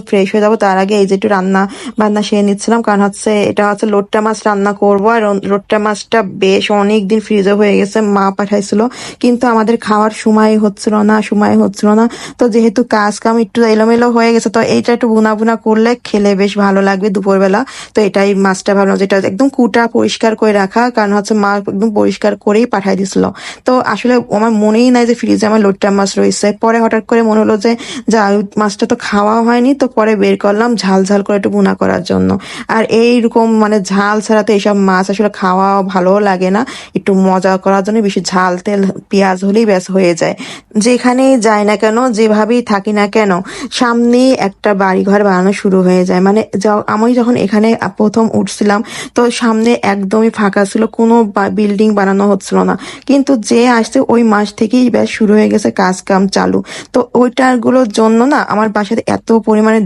Fresh হয়ে যাবো তার আগে এই যে একটু রান্না বান্না সেরে নিচ্ছিলাম, কারণ এটা হচ্ছে লোট্টা মাছ রান্না করব। আর লোট্টা মাছটা বেশ অনেকদিন ফ্রিজে হয়ে গেছে, মা পাঠাইছিল, কিন্তু আমাদের খাওয়ার সময় হচ্ছিল না। তো যেহেতু কাজ কাম একটু এলোমেলো হয়ে গেছে, তো এইটা একটু বুনা বুনা করলে খেলে বেশ ভালো লাগবে দুপুরবেলা। তো এটাই মাছটা ভাবলাম যেটা একদম কুটা পরিষ্কার করে রাখা, কারণ মা একদম পরিষ্কার করেই পাঠাই দিছিল। তো আসলে আমার মনেই নাই যে ফ্রিজে আমার লোট্টা মাছ রয়েছে। পরে হঠাৎ করে মনে হলো যে যা ওই মাছটা তো খাওয়া হয়নি, তো পরে বের করলাম ঝাল ঝাল করে একটু ভুনা করার জন্য। আর এইরকম মানে ঝাল ছাড়া তো এইসব মাছ আসলে খাওয়া ভালোও লাগে না। একটু মজা করার জন্য বেশি ঝাল তেল পেঁয়াজ হলেই ব্যাস হয়ে যায়। যেখানেই যাই না কেন, যেভাবেই থাকি না কেন, সামনেই একটা বাড়িঘর বানানো শুরু হয়ে যায়। মানে আমি যখন এখানে প্রথম উঠছিলাম, তো সামনে একদমই ফাঁকা ছিল, কোনো বিল্ডিং বানানো হচ্ছিল না। কিন্তু যে আসছে ওই মাস থেকেই ব্যাস শুরু হয়ে গেছে কাজ কাম চালু। তো ওইটার গুলোর জন্য না আমার বাসাতে এত পরিমাণে